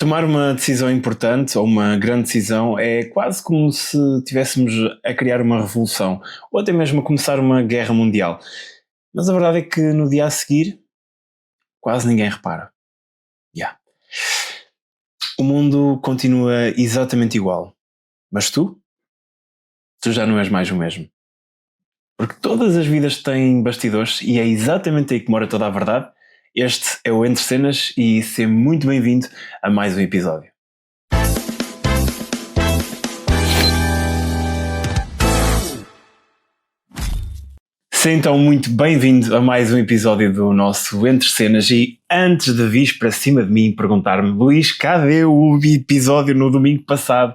Tomar uma decisão importante ou uma grande decisão é quase como se estivéssemos a criar uma revolução ou até mesmo a começar uma guerra mundial. Mas a verdade é que no dia a seguir quase ninguém repara. Yeah. O mundo continua exatamente igual, mas tu já não és mais o mesmo. Porque todas as vidas têm bastidores e é exatamente aí que mora toda a verdade. Este é o Entre Cenas e seja muito bem-vindo a mais um episódio. Seja então muito bem-vindo a mais um episódio do nosso Entre Cenas e antes de vir para cima de mim perguntar-me, Luís, cadê o episódio no domingo passado?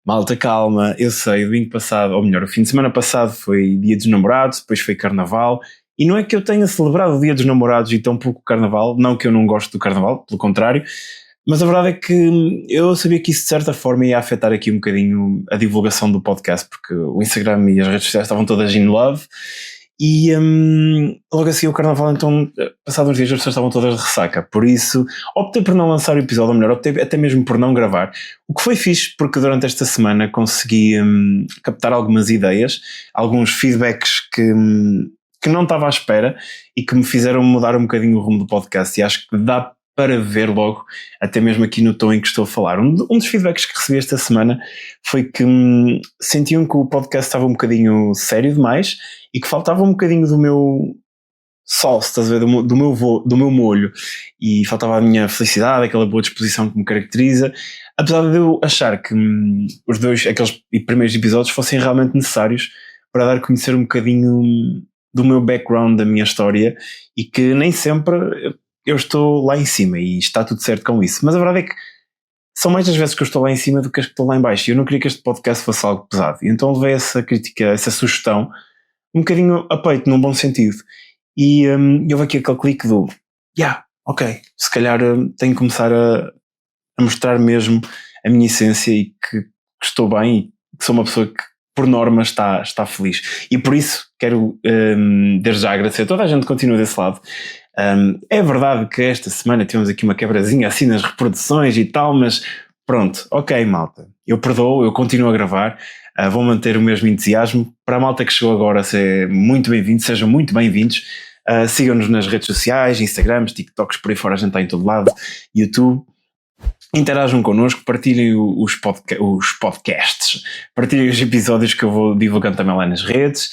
Malta, calma, eu sei, o domingo passado, ou melhor, o fim de semana passado foi Dia dos Namorados, depois foi Carnaval, e não é que eu tenha celebrado o Dia dos Namorados e tão pouco o Carnaval, não que eu não gosto do Carnaval, pelo contrário, mas a verdade é que eu sabia que isso de certa forma ia afetar aqui um bocadinho a divulgação do podcast, porque o Instagram e as redes sociais estavam todas in love, e logo a seguir o Carnaval, então, passados uns dias as pessoas estavam todas de ressaca, por isso optei por não lançar o episódio, ou melhor, optei até mesmo por não gravar, o que foi fixe porque durante esta semana consegui captar algumas ideias, alguns feedbacks que não estava à espera e que me fizeram mudar um bocadinho o rumo do podcast, e acho que dá para ver logo, até mesmo aqui no tom em que estou a falar. Um dos feedbacks que recebi esta semana foi que sentiam que o podcast estava um bocadinho sério demais e que faltava um bocadinho do meu sauce, estás a ver, do meu molho, e faltava a minha felicidade, aquela boa disposição que me caracteriza, apesar de eu achar que aqueles primeiros episódios fossem realmente necessários para dar a conhecer um bocadinho do meu background, da minha história, e que nem sempre eu estou lá em cima e está tudo certo com isso, mas a verdade é que são mais as vezes que eu estou lá em cima do que as que estou lá em baixo, e eu não queria que este podcast fosse algo pesado, e então levei essa crítica, essa sugestão um bocadinho a peito, num bom sentido, e houve aqui aquele clique do ok, se calhar tenho que começar a mostrar mesmo a minha essência e que estou bem e que sou uma pessoa que por norma está feliz, e por isso quero desde já agradecer, toda a gente continua desse lado. É verdade que esta semana tivemos aqui uma quebrazinha assim nas reproduções e tal, mas pronto, ok malta, eu perdoo, eu continuo a gravar, vou manter o mesmo entusiasmo. Para a malta que chegou agora, sejam muito bem-vindos, sigam-nos nas redes sociais, Instagrams, TikToks, por aí fora a gente está em todo lado, YouTube. Interajam connosco, partilhem os podcasts, partilhem os episódios que eu vou divulgando também lá nas redes.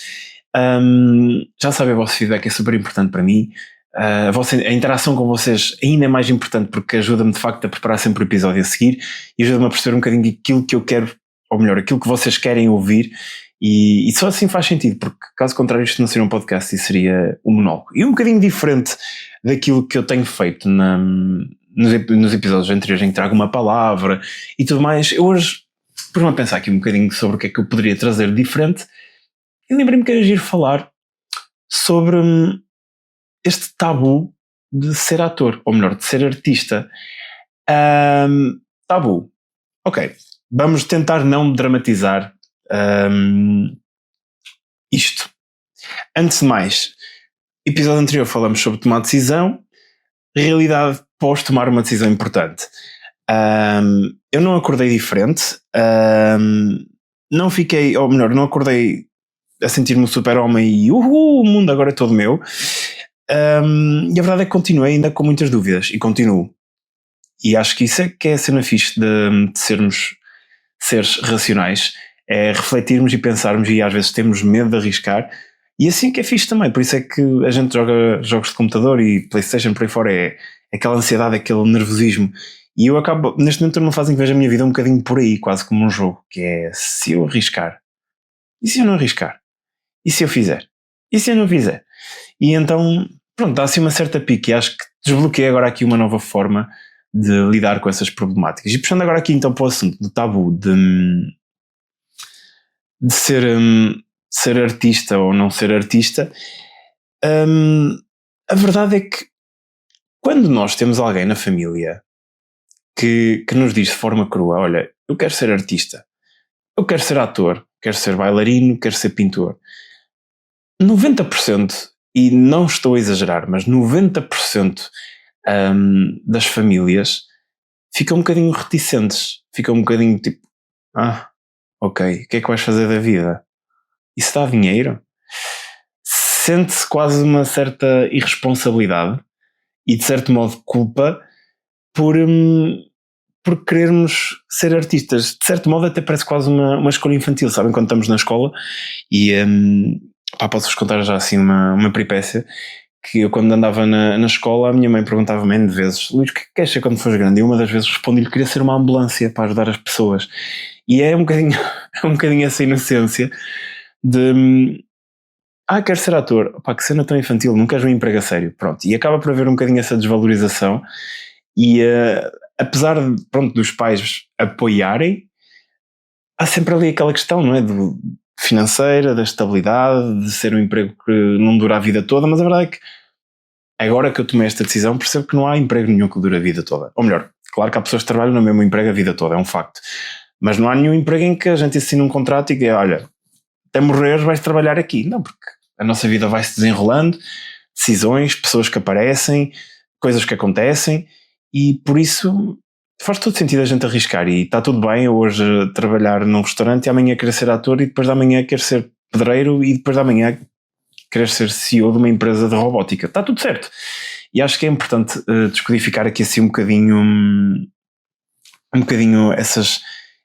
Já sabem, o vosso feedback é super importante para mim. A interação com vocês ainda é mais importante porque ajuda-me de facto a preparar sempre o episódio a seguir e ajuda-me a perceber um bocadinho aquilo que eu quero, ou melhor, aquilo que vocês querem ouvir, e só assim faz sentido, porque caso contrário isto não seria um podcast e seria um monólogo, e um bocadinho diferente daquilo que eu tenho feito nos episódios anteriores em que trago uma palavra e tudo mais. Eu hoje pus-me a pensar aqui um bocadinho sobre o que é que eu poderia trazer diferente e lembrei-me que era giro falar sobre este tabu de ser ator, ou melhor, de ser artista. Tabu. Ok, vamos tentar não dramatizar isto. Antes de mais, episódio anterior falamos sobre tomar decisão, realidade pós tomar uma decisão importante. Eu não acordei diferente, não fiquei, ou melhor, não acordei a sentir-me um super-homem e o mundo agora é todo meu. E a verdade é que continuei ainda com muitas dúvidas e continuo, e acho que isso é que é a cena fixe de sermos seres racionais, é refletirmos e pensarmos, e às vezes temos medo de arriscar, e assim que é fixe também. Por isso é que a gente joga jogos de computador e PlayStation por aí fora, é aquela ansiedade, aquele nervosismo, e eu acabo, neste momento, numa fase em que vejo a minha vida um bocadinho por aí, quase como um jogo, que é: se eu arriscar, e se eu não arriscar, e se eu fizer, e se eu não fizer, e então pronto, dá assim uma certa pique, e acho que desbloqueei agora aqui uma nova forma de lidar com essas problemáticas. E puxando agora aqui então para o assunto do tabu de ser artista ou não ser artista, a verdade é que quando nós temos alguém na família que nos diz de forma crua: olha, eu quero ser artista, eu quero ser ator, quero ser bailarino, quero ser pintor, 90%, e não estou a exagerar, mas 90% das famílias ficam um bocadinho reticentes, ficam um bocadinho tipo, ok, o que é que vais fazer da vida? Isso dá dinheiro? Sente-se quase uma certa irresponsabilidade e de certo modo culpa por querermos ser artistas. De certo modo até parece quase uma escolha infantil, sabem, quando estamos na escola e posso-vos contar já assim uma peripécia, que eu quando andava na escola a minha mãe perguntava-me N vezes: Luís, o que queres ser quando fores grande? E uma das vezes respondi-lhe que queria ser uma ambulância para ajudar as pessoas. E é um bocadinho, é um bocadinho essa inocência de quero ser ator. Opá, que cena tão infantil, não queres um emprego a sério. Pronto, e acaba por haver um bocadinho essa desvalorização e apesar dos pais apoiarem, há sempre ali aquela questão, não é? Financeira, da estabilidade, de ser um emprego que não dura a vida toda, mas a verdade é que agora que eu tomei esta decisão percebo que não há emprego nenhum que dure a vida toda. Ou melhor, claro que há pessoas que trabalham no mesmo emprego a vida toda, é um facto. Mas não há nenhum emprego em que a gente assine um contrato e que, olha, até morreres vais trabalhar aqui. Não, porque a nossa vida vai se desenrolando, decisões, pessoas que aparecem, coisas que acontecem, e por isso faz todo sentido a gente arriscar. E está tudo bem eu hoje trabalhar num restaurante e amanhã querer ser ator, e depois de amanhã querer ser pedreiro, e depois de amanhã querer ser CEO de uma empresa de robótica. Está tudo certo. E acho que é importante descodificar aqui assim um bocadinho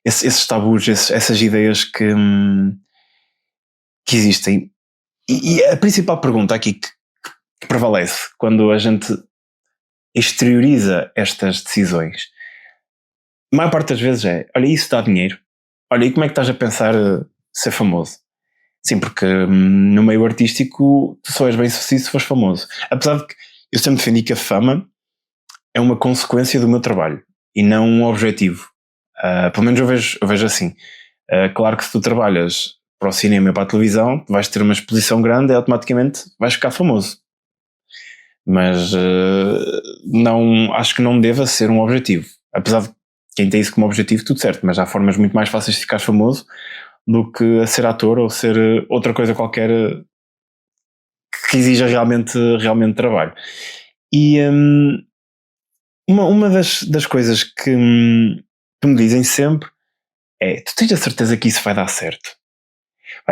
esses tabus, essas ideias que existem. E a principal pergunta aqui que prevalece quando a gente exterioriza estas decisões, a maior parte das vezes é: olha, isso dá dinheiro? Olha, e como é que estás a pensar ser famoso? Sim, porque no meio artístico tu só és bem sucedido se fores famoso. Apesar de que eu sempre defendi que a fama é uma consequência do meu trabalho e não um objetivo. Pelo menos eu vejo assim. Claro que se tu trabalhas para o cinema e para a televisão, vais ter uma exposição grande e automaticamente vais ficar famoso. Mas não, acho que não deva ser um objetivo. Apesar de quem tem isso como objetivo, tudo certo, mas há formas muito mais fáceis de ficar famoso do que a ser ator ou ser outra coisa qualquer que exija realmente trabalho. E uma das coisas que me dizem sempre é: tu tens a certeza que isso vai dar certo?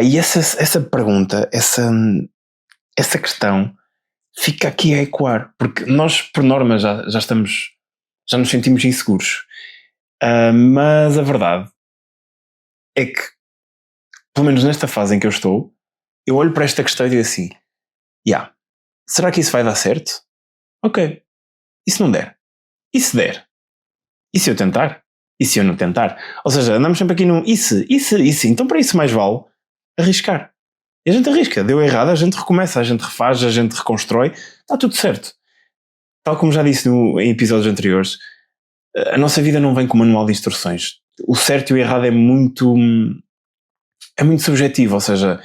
E essa pergunta, essa questão fica aqui a ecoar, porque nós por norma já nos sentimos inseguros, mas a verdade é que, pelo menos nesta fase em que eu estou, eu olho para esta questão e digo assim: será que isso vai dar certo? Ok, e se não der? E se der? E se eu tentar? E se eu não tentar? Ou seja, andamos sempre aqui num e se, então para isso mais vale arriscar. E a gente arrisca, deu errado, a gente recomeça, a gente refaz, a gente reconstrói, está tudo certo. Tal como já disse em episódios anteriores, a nossa vida não vem com manual de instruções. O certo e o errado é muito subjetivo, ou seja,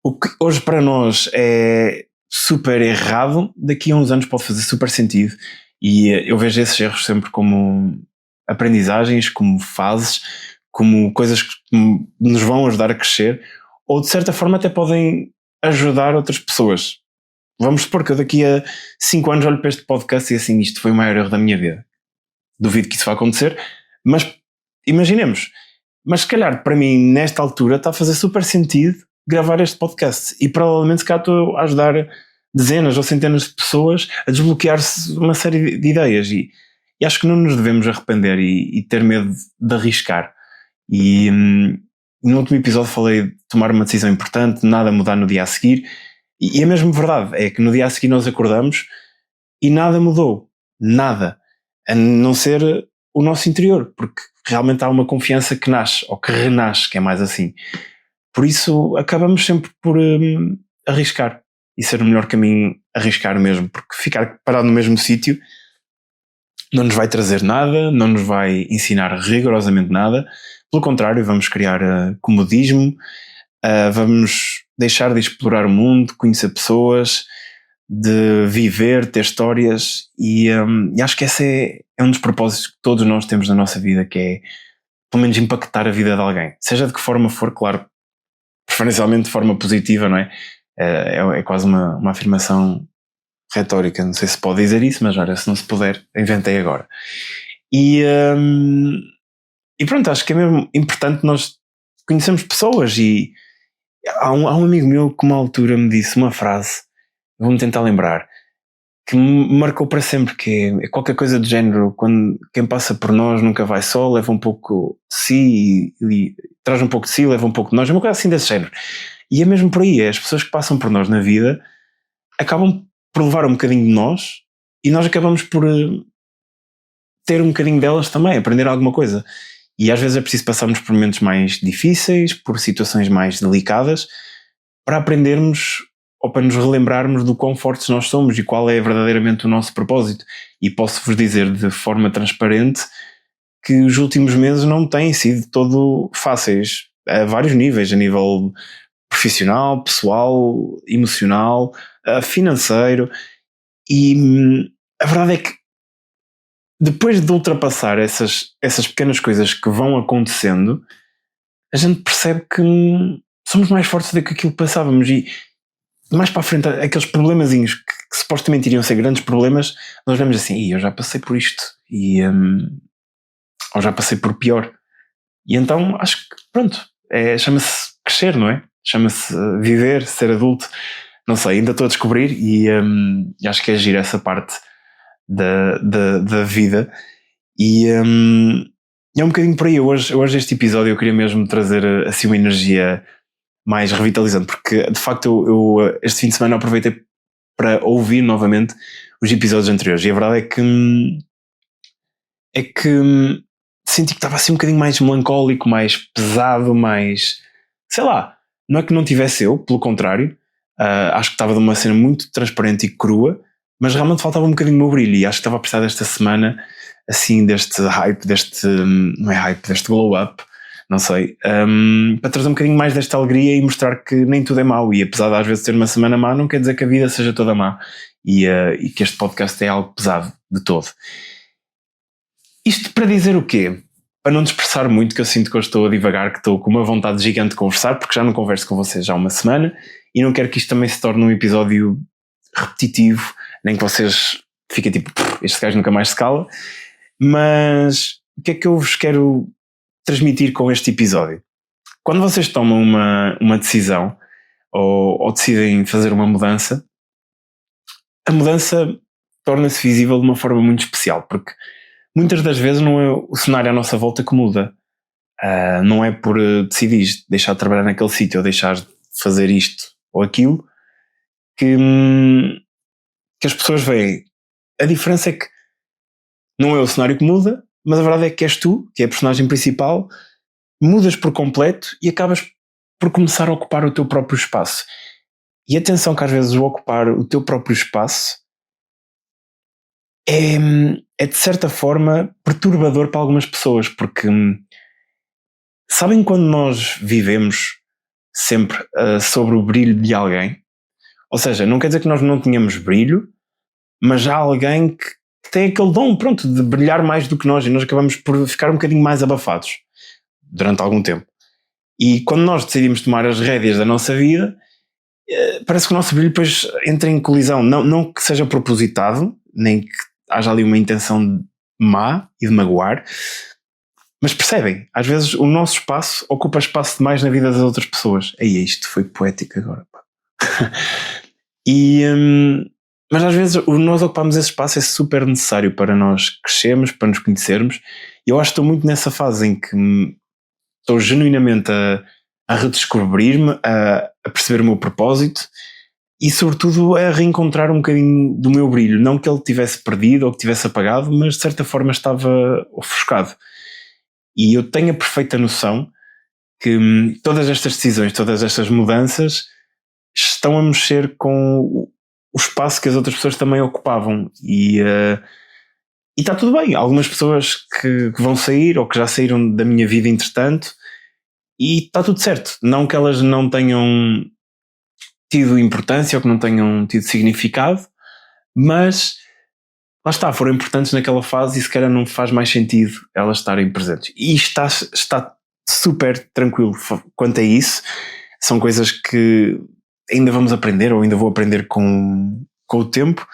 o que hoje para nós é super errado, daqui a uns anos pode fazer super sentido, e eu vejo esses erros sempre como aprendizagens, como fases, como coisas que nos vão ajudar a crescer, ou de certa forma até podem ajudar outras pessoas. Vamos supor que eu daqui a 5 anos olho para este podcast e assim, isto foi o maior erro da minha vida. Duvido que isso vá acontecer, mas imaginemos. Mas se calhar para mim nesta altura está a fazer super sentido gravar este podcast, e provavelmente se calhar estou a ajudar dezenas ou centenas de pessoas a desbloquear-se uma série de ideias, e acho que não nos devemos arrepender e ter medo de arriscar. E no último episódio falei de tomar uma decisão importante, nada mudar no dia a seguir, e a mesma verdade é que no dia a seguir nós acordamos e nada mudou, nada, a não ser o nosso interior, porque realmente há uma confiança que nasce, ou que renasce, que é mais assim. Por isso acabamos sempre por arriscar, e ser o melhor caminho arriscar mesmo, porque ficar parado no mesmo sítio não nos vai trazer nada, não nos vai ensinar rigorosamente nada. Pelo contrário, vamos criar comodismo, vamos deixar de explorar o mundo, conhecer pessoas, de viver, ter histórias, e acho que esse é um dos propósitos que todos nós temos na nossa vida, que é pelo menos impactar a vida de alguém, seja de que forma for, claro, preferencialmente de forma positiva, não é? É quase uma afirmação retórica, não sei se pode dizer isso, mas olha, se não se puder, inventei agora. E pronto, acho que é mesmo importante nós conhecermos pessoas. E há um amigo meu que uma altura me disse uma frase, vou-me tentar lembrar, que me marcou para sempre, que é qualquer coisa do género: quando quem passa por nós nunca vai só, leva um pouco de si e traz um pouco de si, leva um pouco de nós, é uma coisa assim desse género. E é mesmo por aí, as pessoas que passam por nós na vida acabam por levar um bocadinho de nós, e nós acabamos por ter um bocadinho delas também, aprender alguma coisa. E às vezes é preciso passarmos por momentos mais difíceis, por situações mais delicadas, para aprendermos ou para nos relembrarmos do quão fortes nós somos e qual é verdadeiramente o nosso propósito. E posso-vos dizer de forma transparente que os últimos meses não têm sido todo fáceis, a vários níveis, a nível profissional, pessoal, emocional, financeiro. E a verdade é que depois de ultrapassar essas pequenas coisas que vão acontecendo, a gente percebe que somos mais fortes do que aquilo que pensávamos. E mais para a frente, aqueles problemazinhos que supostamente iriam ser grandes problemas, nós vemos assim: eu já passei por isto, ou já passei por pior. E então acho que pronto, chama-se crescer, não é? Chama-se viver, ser adulto. Não sei, ainda estou a descobrir, e acho que é giro essa parte da vida. E é um bocadinho por aí. Hoje este episódio eu queria mesmo trazer assim uma energia mais revitalizante, porque de facto eu este fim de semana aproveitei para ouvir novamente os episódios anteriores, e a verdade é que senti que estava assim um bocadinho mais melancólico, mais pesado, mais, sei lá, não é que não tivesse eu, pelo contrário, acho que estava de uma cena muito transparente e crua, mas realmente faltava um bocadinho do meu brilho, e acho que estava a precisar desta semana assim, deste hype, não é hype, deste glow up, não sei, para trazer um bocadinho mais desta alegria e mostrar que nem tudo é mau. E apesar de às vezes ter uma semana má, não quer dizer que a vida seja toda má, e que este podcast é algo pesado de todo. Isto para dizer o quê? Para não dispersar muito, que eu sinto que eu estou a divagar, que estou com uma vontade gigante de conversar, porque já não converso com vocês já há uma semana, e não quero que isto também se torne um episódio repetitivo, nem que vocês fiquem tipo, este gajo nunca mais se cala. Mas o que é que eu vos quero transmitir com este episódio? Quando vocês tomam uma decisão ou decidem fazer uma mudança, a mudança torna-se visível de uma forma muito especial, porque muitas das vezes não é o cenário à nossa volta que muda. Não é por decidir deixar de trabalhar naquele sítio ou deixar de fazer isto ou aquilo que as pessoas veem. A diferença é que não é o cenário que muda, mas a verdade é que és tu, que é a personagem principal, mudas por completo e acabas por começar a ocupar o teu próprio espaço. E atenção que às vezes o ocupar o teu próprio espaço é de certa forma perturbador para algumas pessoas, porque sabem quando nós vivemos sempre sobre o brilho de alguém? Ou seja, não quer dizer que nós não tenhamos brilho, mas há alguém que tem aquele dom, pronto, de brilhar mais do que nós, e nós acabamos por ficar um bocadinho mais abafados durante algum tempo. E quando nós decidimos tomar as rédeas da nossa vida, parece que o nosso brilho depois entra em colisão. Não que seja propositado, nem que haja ali uma intenção má e de magoar, mas percebem, às vezes o nosso espaço ocupa espaço demais na vida das outras pessoas. Aí isto foi poético agora, pá. Mas às vezes nós ocupamos esse espaço, é super necessário para nós crescermos, para nos conhecermos. E eu acho que estou muito nessa fase em que estou genuinamente a redescobrir-me, a perceber o meu propósito e sobretudo a reencontrar um bocadinho do meu brilho. Não que ele tivesse perdido ou que tivesse apagado, mas de certa forma estava ofuscado. E eu tenho a perfeita noção que todas estas decisões, todas estas mudanças estão a mexer com o espaço que as outras pessoas também ocupavam. E está tudo bem. Algumas pessoas que vão sair ou que já saíram da minha vida entretanto, e está tudo certo. Não que elas não tenham tido importância ou que não tenham tido significado, mas lá está, foram importantes naquela fase e se calhar não faz mais sentido elas estarem presentes. E está super tranquilo quanto a isso. São coisas que ainda vamos aprender ou ainda vou aprender com o tempo.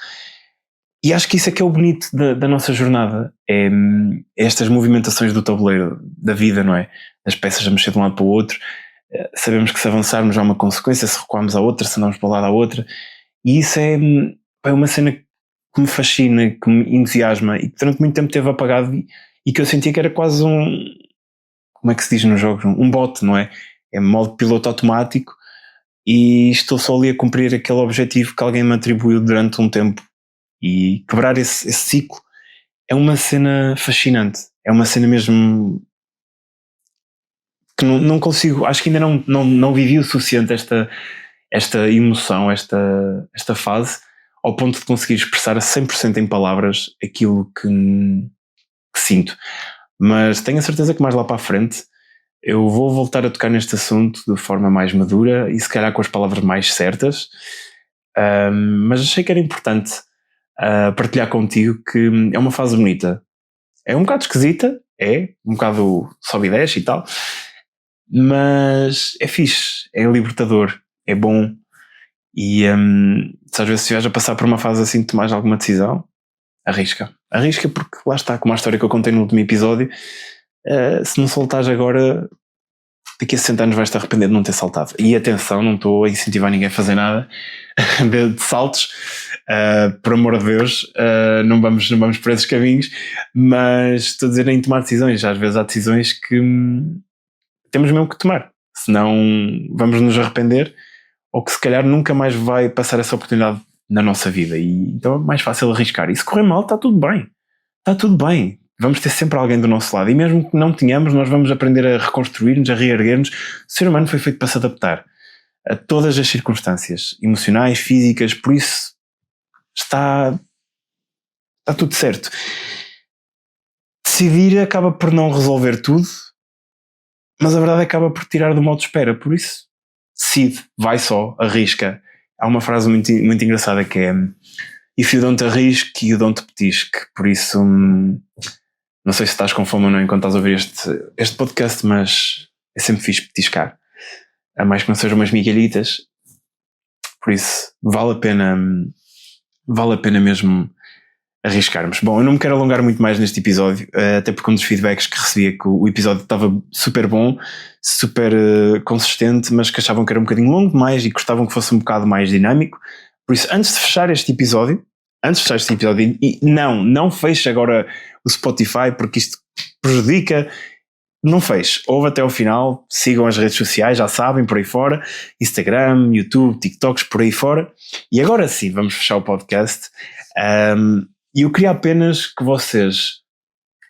E acho que isso é que é o bonito da nossa jornada, é estas movimentações do tabuleiro da vida, não é? As peças a mexer de um lado para o outro, sabemos que se avançarmos há uma consequência, se recuarmos a outra, se andamos para o lado à outra, e isso é uma cena que me fascina, que me entusiasma e que durante muito tempo teve apagado e que eu sentia que era quase como é que se diz nos jogos? Um bot, não é? É modo piloto automático e estou só ali a cumprir aquele objetivo que alguém me atribuiu durante um tempo. E quebrar esse ciclo é uma cena fascinante. É uma cena mesmo que não consigo, acho que ainda não vivi o suficiente esta emoção, esta fase, ao ponto de conseguir expressar a 100% em palavras aquilo que sinto. Mas tenho a certeza que mais lá para a frente eu vou voltar a tocar neste assunto de forma mais madura e se calhar com as palavras mais certas. Mas achei que era importante partilhar contigo que é uma fase bonita. É um bocado esquisita, um bocado sobe e desce e tal, mas é fixe, é libertador, é bom. E se às vezes estiveres a passar por uma fase assim de tomar alguma decisão, arrisca porque lá está, como a história que eu contei no último episódio, se não soltares agora, daqui a 60 anos vais-te arrepender de não ter saltado. E atenção, não estou a incentivar ninguém a fazer nada de saltos, por amor de Deus, não vamos por esses caminhos, mas estou a dizer em tomar decisões. Às vezes há decisões que temos mesmo que tomar, senão vamos nos arrepender, ou que se calhar nunca mais vai passar essa oportunidade na nossa vida, e então é mais fácil arriscar. E se correr mal, está tudo bem, vamos ter sempre alguém do nosso lado, e mesmo que não tenhamos, nós vamos aprender a reconstruir-nos, a reerguer-nos. O ser humano foi feito para se adaptar a todas as circunstâncias emocionais, físicas, por isso está tudo certo. Decidir acaba por não resolver tudo, mas a verdade acaba por tirar do modo de espera, por isso decide, vai só, arrisca. Há uma frase muito, muito engraçada que é "If you don't arrisque, you don't petisque", por isso não sei se estás com fome ou não enquanto estás a ouvir este podcast, mas é sempre fixe petiscar, a mais que não sejam umas migalhitas, por isso vale a pena mesmo arriscarmos. Bom, eu não me quero alongar muito mais neste episódio, até porque um dos feedbacks que recebia que o episódio estava super bom, super consistente, mas que achavam que era um bocadinho longo demais e gostavam que fosse um bocado mais dinâmico. Por isso, antes de fechar este episódio, e não feche agora o Spotify, porque isto prejudica. Não feche, ouve até ao final, sigam as redes sociais, já sabem, por aí fora, Instagram, YouTube, TikToks, por aí fora. E agora sim, vamos fechar o podcast. E eu queria apenas que vocês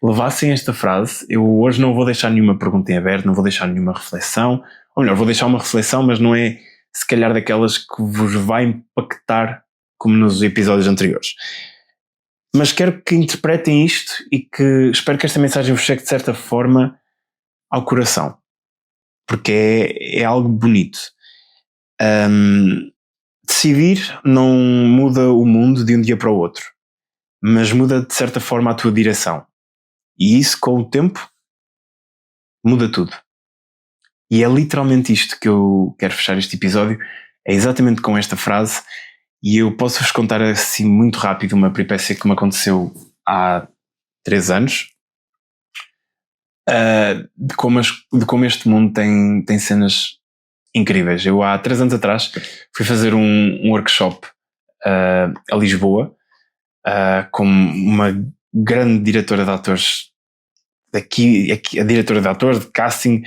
levassem esta frase. Eu hoje não vou deixar nenhuma pergunta em aberto, não vou deixar nenhuma reflexão, ou melhor, vou deixar uma reflexão, mas não é se calhar daquelas que vos vai impactar como nos episódios anteriores. Mas quero que interpretem isto e que espero que esta mensagem vos chegue de certa forma ao coração, porque é algo bonito. Decidir não muda o mundo de um dia para o outro, mas muda de certa forma a tua direção, e isso com o tempo muda tudo. E é literalmente isto que eu quero fechar este episódio, é exatamente com esta frase. E eu posso-vos contar assim muito rápido uma peripécia que me aconteceu há 3 anos, de como este mundo tem cenas incríveis. Eu há 3 anos atrás fui fazer um workshop a Lisboa, com uma grande diretora de atores aqui a diretora de atores, de casting,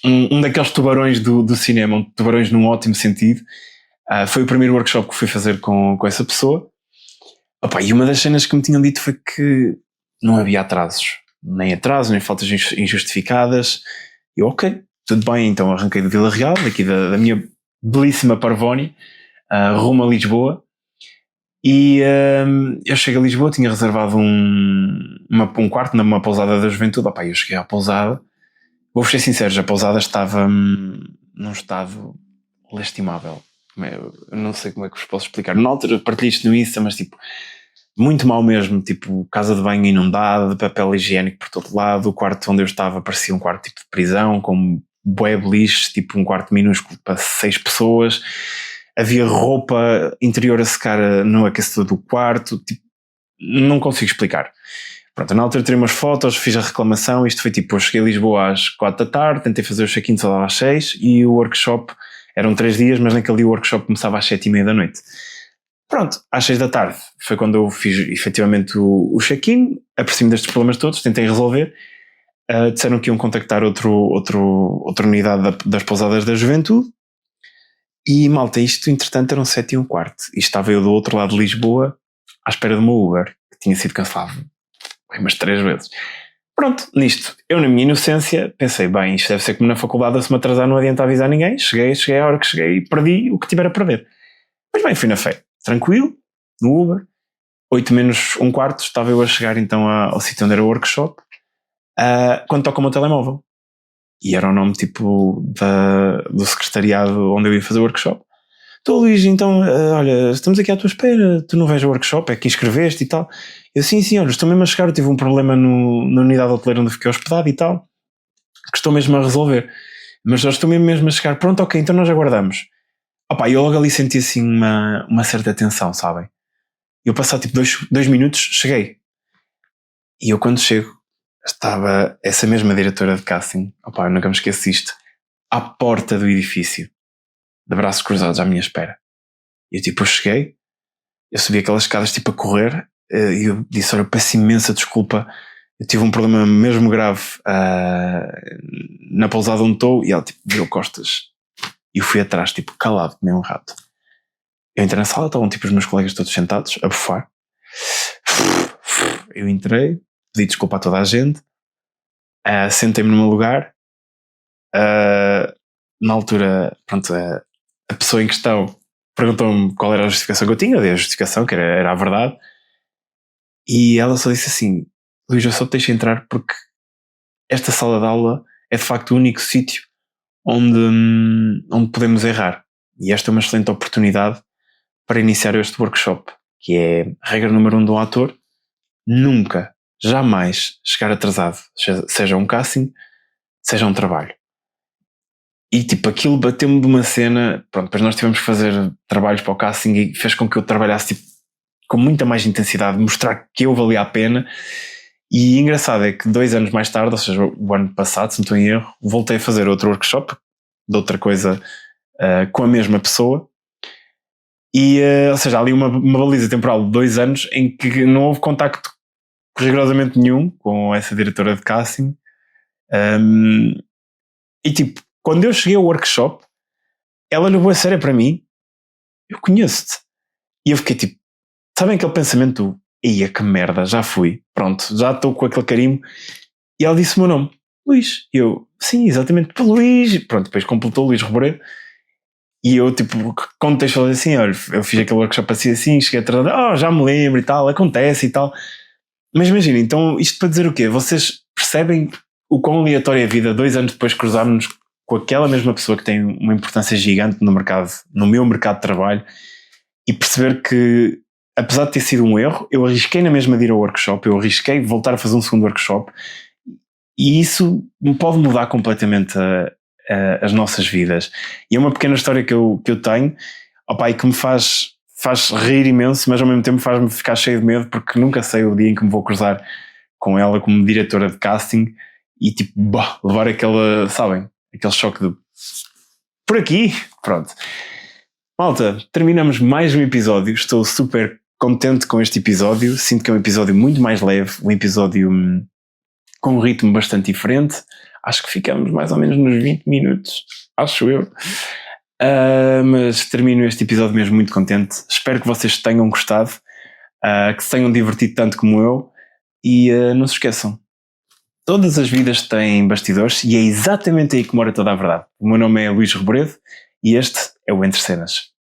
um daqueles tubarões do cinema, tubarões num ótimo sentido. Foi o primeiro workshop que fui fazer com essa pessoa. E uma das cenas que me tinham dito foi que não havia nem faltas injustificadas. E ok, tudo bem, então arranquei de Vila Real, daqui da minha belíssima Parvónia, rumo a Lisboa. E eu cheguei a Lisboa, tinha reservado um quarto numa pousada da juventude. Eu cheguei à pousada, vou ser sincero, a pousada estava num estado lastimável. Eu não sei como é que vos posso explicar. Na altura partilhei isto no Insta, mas muito mal mesmo, casa de banho inundada, de papel higiênico por todo lado. O quarto onde eu estava parecia um quarto de prisão, com bué beliche, um quarto minúsculo para 6 pessoas. havia roupa interior a secar no aquecedor do quarto, tipo, não consigo explicar. Pronto, na altura tirei umas fotos, fiz a reclamação, isto foi tipo, eu cheguei a Lisboa às 4 da tarde, tentei fazer o check-in só às 6 e o workshop, eram 3 dias, mas naquele dia o workshop começava às 7:30 da noite. Pronto, às 6 da tarde foi quando eu fiz efetivamente o check-in, apercebi-me destes problemas todos, tentei resolver, disseram que iam contactar outra unidade das pousadas da juventude e malta, isto entretanto eram 7:15 e estava eu do outro lado de Lisboa à espera do meu Uber, que tinha sido cancelado umas 3 vezes. Pronto, nisto, eu na minha inocência pensei, bem, isto deve ser como na faculdade, se me atrasar não adianta avisar ninguém, cheguei à hora que cheguei e perdi o que tiver a perder. Mas bem, fui na fé, tranquilo, no Uber, 8:45 estava eu a chegar então ao sítio onde era o workshop, quando toca o meu telemóvel. E era o nome tipo do secretariado onde eu ia fazer o workshop. Estou, Luís, então, olha, estamos aqui à tua espera, tu não vais ao workshop, é que inscreveste e tal. Eu, sim, olha, estou mesmo a chegar, eu tive um problema na unidade hoteleira onde fiquei hospedado e tal, que estou mesmo a resolver. Mas já estou mesmo a chegar, pronto, ok, então nós aguardamos. Opa, eu logo ali senti assim uma certa tensão, sabem? Eu passado tipo 2 minutos, cheguei. E eu quando chego, estava essa mesma diretora de casting, opa, eu nunca me esqueço disto, à porta do edifício, de braços cruzados à minha espera. E eu cheguei, eu subi aquelas escadas tipo a correr, e eu disse, olha, peço imensa desculpa, eu tive um problema mesmo grave na pousada onde estou, e ela tipo virou costas, e eu fui atrás, tipo calado, que nem um rato. Eu entrei na sala, estavam tipo os meus colegas todos sentados, a bufar. Eu entrei, pedi desculpa a toda a gente, sentei-me no meu lugar, na altura, pronto, a pessoa em questão perguntou-me qual era a justificação que eu tinha, eu dei a justificação, que era a verdade, e ela só disse assim, Luís, eu só te deixo entrar porque esta sala de aula é de facto o único sítio onde podemos errar, e esta é uma excelente oportunidade para iniciar este workshop, que é regra número 1 de um ator, nunca, jamais chegar atrasado, seja um casting, seja um trabalho. E tipo, aquilo bateu-me de uma cena, pronto, depois nós tivemos que fazer trabalhos para o casting e fez com que eu trabalhasse tipo, com muita mais intensidade, mostrar que eu valia a pena. E engraçado é que 2 anos mais tarde, ou seja, o ano passado, se não estou em erro, voltei a fazer outro workshop de outra coisa com a mesma pessoa. E, ou seja, há ali uma baliza temporal de 2 anos em que não houve contacto rigorosamente nenhum com essa diretora de casting. E tipo, quando eu cheguei ao workshop, ela levou a sério para mim, eu conheço-te. E eu fiquei tipo, sabem aquele pensamento, ia que merda, já fui, pronto, já estou com aquele carimbo. E ela disse o meu nome, Luís. E eu, sim, exatamente, Luís. Pronto, depois completou Luís Reboredo. E eu tipo, contextualizei assim, olha, eu fiz aquele workshop assim, cheguei atrasado, já me lembro e tal, acontece e tal. Mas imagina, então isto para dizer o quê? Vocês percebem o quão aleatória é a vida 2 anos depois de cruzarmos com aquela mesma pessoa que tem uma importância gigante no mercado, no meu mercado de trabalho, e perceber que, apesar de ter sido um erro, eu arrisquei na mesma de ir ao workshop, eu arrisquei voltar a fazer um segundo workshop, e isso me pode mudar completamente as nossas vidas. E é uma pequena história que eu tenho, opa, e que me faz rir imenso, mas ao mesmo tempo faz-me ficar cheio de medo, porque nunca sei o dia em que me vou cruzar com ela como diretora de casting e tipo, levar aquela, sabem, aquele choque de por aqui, pronto. Malta, terminamos mais um episódio, estou super contente com este episódio, sinto que é um episódio muito mais leve, um episódio com um ritmo bastante diferente, acho que ficamos mais ou menos nos 20 minutos, acho eu. Mas termino este episódio mesmo muito contente. Espero que vocês tenham gostado, que se tenham divertido tanto como eu. E não se esqueçam, todas as vidas têm bastidores e é exatamente aí que mora toda a verdade. O meu nome é Luís Reboredo e este é o Entre Cenas.